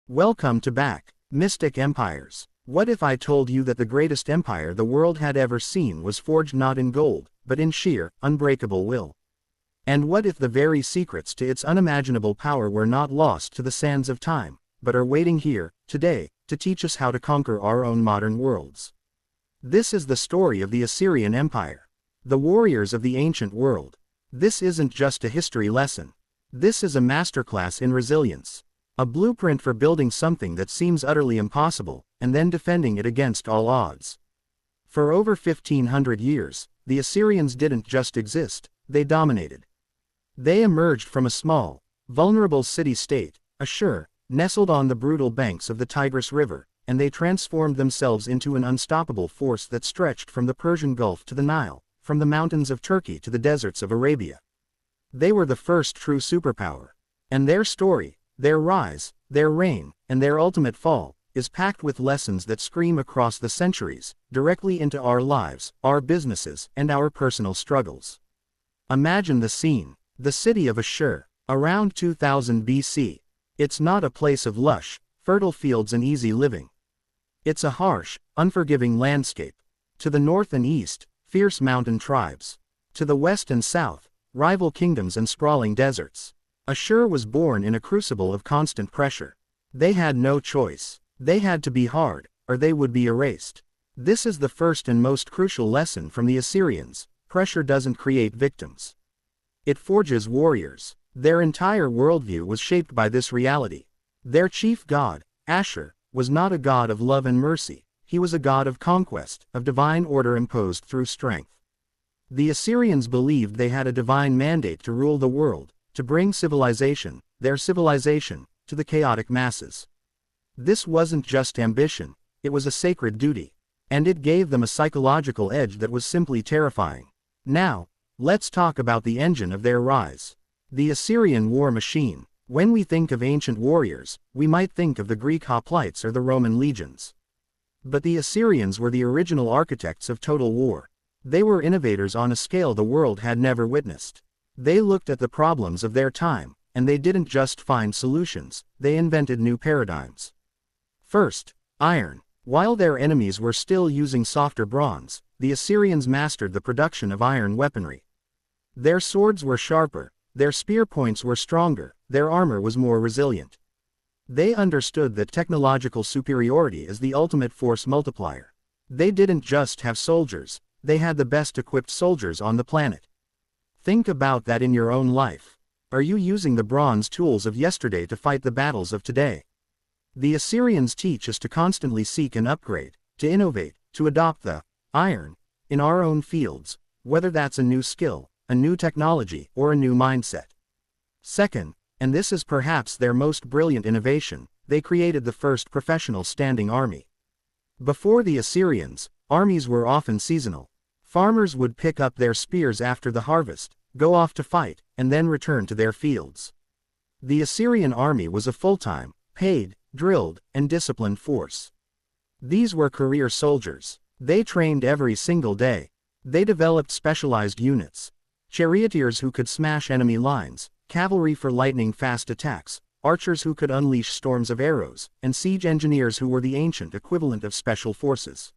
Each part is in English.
Welcome to Back, Mystic Empires. What if I told you that the greatest empire the world had ever seen was forged not in gold, but in sheer, unbreakable will? And what if the very secrets to its unimaginable power were not lost to the sands of time, but are waiting here, today, to teach us how to conquer our own modern worlds? This is the story of the Assyrian Empire, the warriors of the ancient world. This isn't just a history lesson. This is a masterclass in resilience. A blueprint for building something that seems utterly impossible, and then defending it against all odds. For over 1500 years, the Assyrians didn't just exist, they dominated. They emerged from a small, vulnerable city-state, Ashur, nestled on the brutal banks of the Tigris River, and they transformed themselves into an unstoppable force that stretched from the Persian Gulf to the Nile, from the mountains of Turkey to the deserts of Arabia. They were the first true superpower. And their story, their rise, their reign, and their ultimate fall, is packed with lessons that scream across the centuries, directly into our lives, our businesses, and our personal struggles. Imagine the scene, the city of Ashur, around 2000 BC. It's not a place of lush, fertile fields and easy living. It's a harsh, unforgiving landscape. To the north and east, fierce mountain tribes. To the west and south, rival kingdoms and sprawling deserts. Ashur was born in a crucible of constant pressure. They had no choice. They had to be hard, or they would be erased. This is the first and most crucial lesson from the Assyrians: pressure doesn't create victims. It forges warriors. Their entire worldview was shaped by this reality. Their chief god, Ashur, was not a god of love and mercy, he was a god of conquest, of divine order imposed through strength. The Assyrians believed they had a divine mandate to rule the world, to bring civilization, their civilization, to the chaotic masses. This wasn't just ambition, it was a sacred duty. And it gave them a psychological edge that was simply terrifying. Now, let's talk about the engine of their rise. The Assyrian war machine. When we think of ancient warriors, we might think of the Greek hoplites or the Roman legions. But the Assyrians were the original architects of total war. They were innovators on a scale the world had never witnessed. They looked at the problems of their time, and they didn't just find solutions, they invented new paradigms. First, iron. While their enemies were still using softer bronze, the Assyrians mastered the production of iron weaponry. Their swords were sharper, their spear points were stronger, their armor was more resilient. They understood that technological superiority is the ultimate force multiplier. They didn't just have soldiers, they had the best equipped soldiers on the planet. Think about that in your own life. Are you using the bronze tools of yesterday to fight the battles of today? The Assyrians teach us to constantly seek and upgrade, to innovate, to adopt the iron in our own fields, whether that's a new skill, a new technology, or a new mindset. Second, and this is perhaps their most brilliant innovation, they created the first professional standing army. Before the Assyrians, armies were often seasonal. Farmers would pick up their spears after the harvest, go off to fight, and then return to their fields. The Assyrian army was a full-time, paid, drilled, and disciplined force. These were career soldiers. They trained every single day. They developed specialized units. Charioteers who could smash enemy lines, cavalry for lightning-fast attacks, archers who could unleash storms of arrows, and siege engineers who were the ancient equivalent of special forces.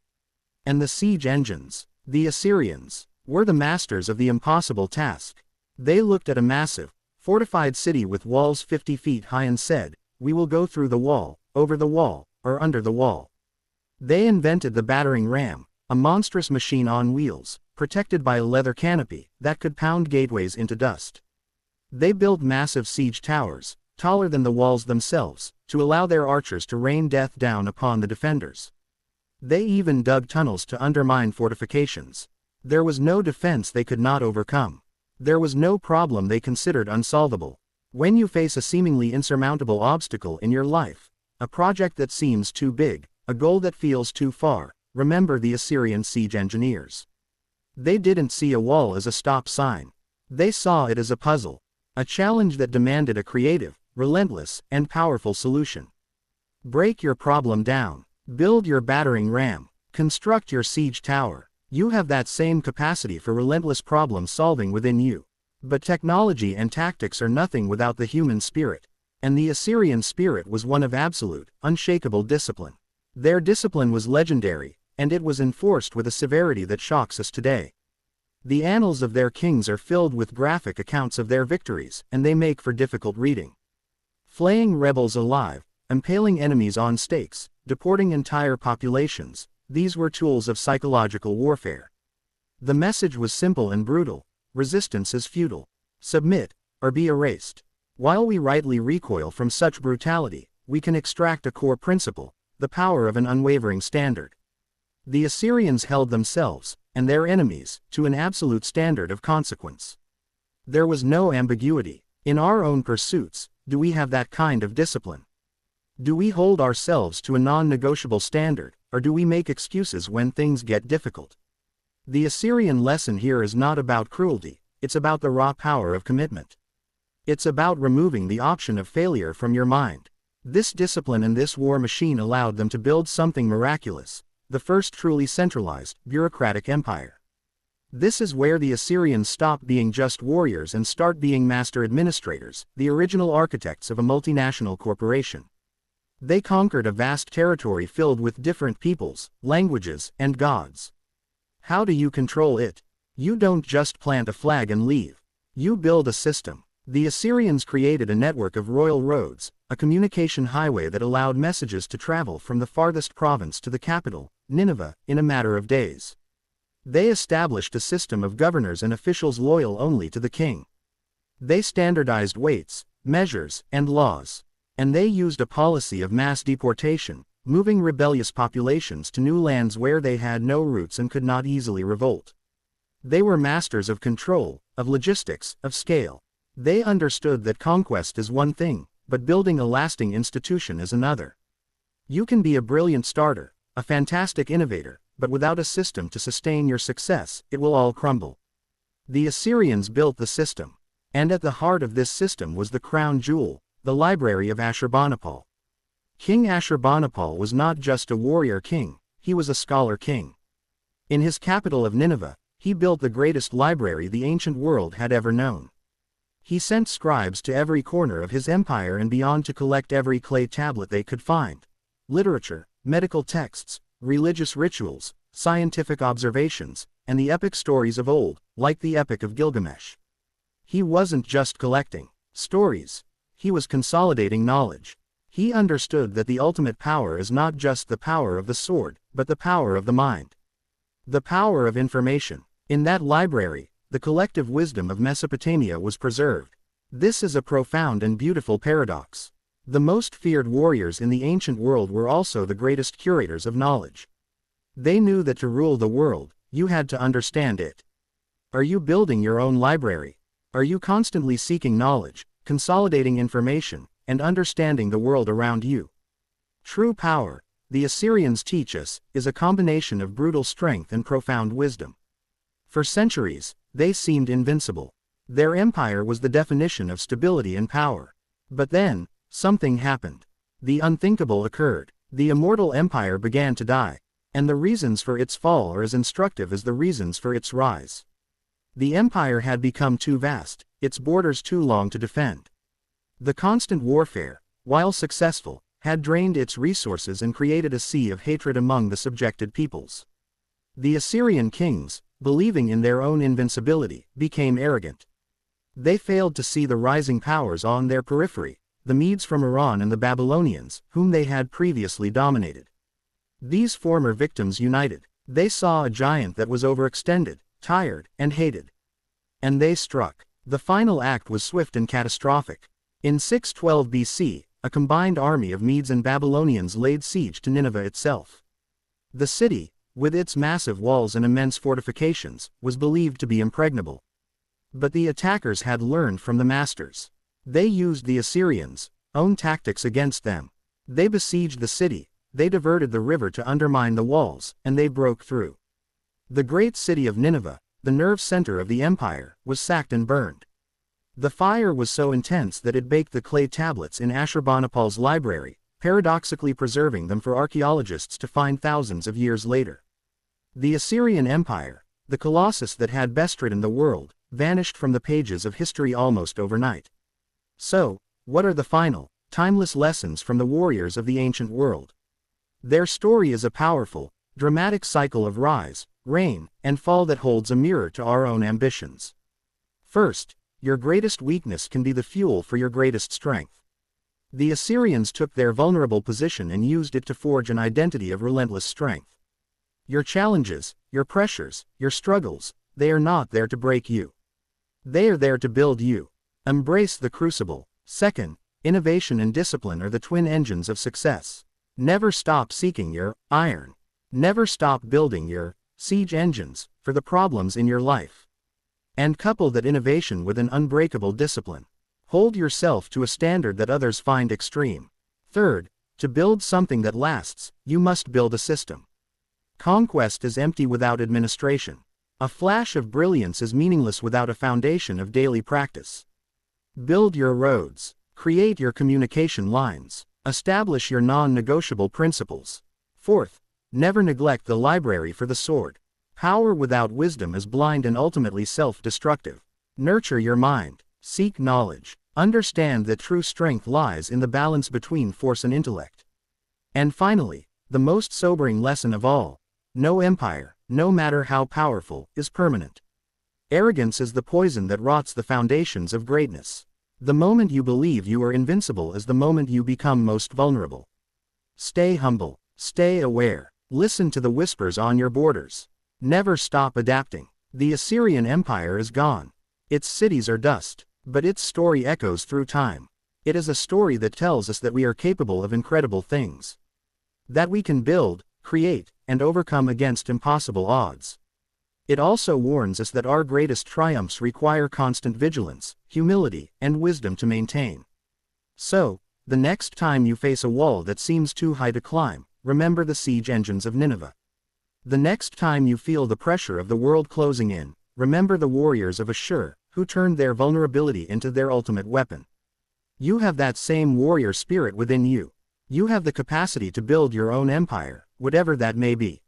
And the siege engines, the Assyrians, were the masters of the impossible task. They looked at a massive, fortified city with walls 50 feet high and said, "We will go through the wall, over the wall, or under the wall." They invented the battering ram, a monstrous machine on wheels, protected by a leather canopy, that could pound gateways into dust. They built massive siege towers, taller than the walls themselves, to allow their archers to rain death down upon the defenders. They even dug tunnels to undermine fortifications. There was no defense they could not overcome. There was no problem they considered unsolvable. When you face a seemingly insurmountable obstacle in your life, a project that seems too big, a goal that feels too far, remember the Assyrian siege engineers. They didn't see a wall as a stop sign. They saw it as a puzzle, a challenge that demanded a creative, relentless, and powerful solution. Break your problem down. Build your battering ram. Construct your siege tower. You have that same capacity for relentless problem solving within you. But technology and tactics are nothing without the human spirit. And the Assyrian spirit was one of absolute, unshakable discipline. Their discipline was legendary, and it was enforced with a severity that shocks us today. The annals of their kings are filled with graphic accounts of their victories, and they make for difficult reading. Flaying rebels alive, impaling enemies on stakes, deporting entire populations, these were tools of psychological warfare. The message was simple and brutal: resistance is futile. Submit, or be erased. While we rightly recoil from such brutality, we can extract a core principle: the power of an unwavering standard. The Assyrians held themselves, and their enemies, to an absolute standard of consequence. There was no ambiguity. In our own pursuits, do we have that kind of discipline? Do we hold ourselves to a non-negotiable standard, or do we make excuses when things get difficult? The Assyrian lesson here is not about cruelty, it's about the raw power of commitment. It's about removing the option of failure from your mind. This discipline and this war machine allowed them to build something miraculous: the first truly centralized, bureaucratic empire. This is where the Assyrians stop being just warriors and start being master administrators, the original architects of a multinational corporation. They conquered a vast territory filled with different peoples, languages, and gods. How do you control it? You don't just plant a flag and leave. You build a system. The Assyrians created a network of royal roads, a communication highway that allowed messages to travel from the farthest province to the capital, Nineveh, in a matter of days. They established a system of governors and officials loyal only to the king. They standardized weights, measures, and laws. And they used a policy of mass deportation, moving rebellious populations to new lands where they had no roots and could not easily revolt. They were masters of control, of logistics, of scale. They understood that conquest is one thing, but building a lasting institution is another. You can be a brilliant starter, a fantastic innovator, but without a system to sustain your success, it will all crumble. The Assyrians built the system. And at the heart of this system was the crown jewel: the library of Ashurbanipal. King Ashurbanipal was not just a warrior king, he was a scholar king. In his capital of Nineveh, he built the greatest library the ancient world had ever known. He sent scribes to every corner of his empire and beyond to collect every clay tablet they could find. Literature, medical texts, religious rituals, scientific observations, and the epic stories of old, like the Epic of Gilgamesh. He wasn't just collecting stories. He was consolidating knowledge. He understood that the ultimate power is not just the power of the sword, but the power of the mind. The power of information. In that library, the collective wisdom of Mesopotamia was preserved. This is a profound and beautiful paradox. The most feared warriors in the ancient world were also the greatest curators of knowledge. They knew that to rule the world, you had to understand it. Are you building your own library? Are you constantly seeking knowledge, consolidating information, and understanding the world around you? True power, the Assyrians teach us, is a combination of brutal strength and profound wisdom. For centuries, they seemed invincible. Their empire was the definition of stability and power. But then, something happened. The unthinkable occurred. The immortal empire began to die. And the reasons for its fall are as instructive as the reasons for its rise. The empire had become too vast, its borders too long to defend. The constant warfare, while successful, had drained its resources and created a sea of hatred among the subjected peoples. The Assyrian kings, believing in their own invincibility, became arrogant. They failed to see the rising powers on their periphery, the Medes from Iran and the Babylonians, whom they had previously dominated. These former victims united. They saw a giant that was overextended, tired, and hated. And they struck. The final act was swift and catastrophic. In 612 BC, a combined army of Medes and Babylonians laid siege to Nineveh itself. The city, with its massive walls and immense fortifications, was believed to be impregnable. But the attackers had learned from the masters. They used the Assyrians' own tactics against them. They besieged the city, they diverted the river to undermine the walls, and they broke through. The great city of Nineveh, the nerve center of the empire, was sacked and burned. The fire was so intense that it baked the clay tablets in Ashurbanipal's library, paradoxically preserving them for archaeologists to find thousands of years later. The Assyrian Empire, the colossus that had bestridden the world, vanished from the pages of history almost overnight. So, what are the final timeless lessons from the warriors of the ancient world. Their story is a powerful, dramatic cycle of rise, reign, and fall that holds a mirror to our own ambitions. First, your greatest weakness can be the fuel for your greatest strength. The Assyrians took their vulnerable position and used it to forge an identity of relentless strength. Your challenges, your pressures, your struggles, they are not there to break you. They are there to build you. Embrace the crucible. Second, innovation and discipline are the twin engines of success. Never stop seeking your iron. Never stop building your siege engines for the problems in your life. And couple that innovation with an unbreakable discipline. Hold yourself to a standard that others find extreme. Third, to build something that lasts, you must build a system. Conquest is empty without administration. A flash of brilliance is meaningless without a foundation of daily practice. Build your roads. Create your communication lines. Establish your non-negotiable principles. Fourth, never neglect the library for the sword. Power without wisdom is blind and ultimately self-destructive. Nurture your mind. Seek knowledge. Understand that true strength lies in the balance between force and intellect. And finally, the most sobering lesson of all, no empire, no matter how powerful, is permanent. Arrogance is the poison that rots the foundations of greatness. The moment you believe you are invincible is the moment you become most vulnerable. Stay humble. Stay aware. Listen to the whispers on your borders. Never stop adapting. The Assyrian Empire is gone. Its cities are dust, but its story echoes through time. It is a story that tells us that we are capable of incredible things. That we can build, create, and overcome against impossible odds. It also warns us that our greatest triumphs require constant vigilance, humility, and wisdom to maintain. So, the next time you face a wall that seems too high to climb, remember the siege engines of Nineveh. The next time you feel the pressure of the world closing in, remember the warriors of Ashur, who turned their vulnerability into their ultimate weapon. You have that same warrior spirit within you. You have the capacity to build your own empire, whatever that may be.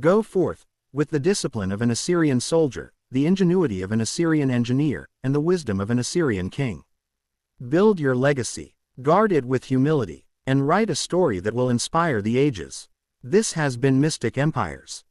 Go forth, with the discipline of an Assyrian soldier, the ingenuity of an Assyrian engineer, and the wisdom of an Assyrian king. Build your legacy, guard it with humility, and write a story that will inspire the ages. This has been Mystic Empires.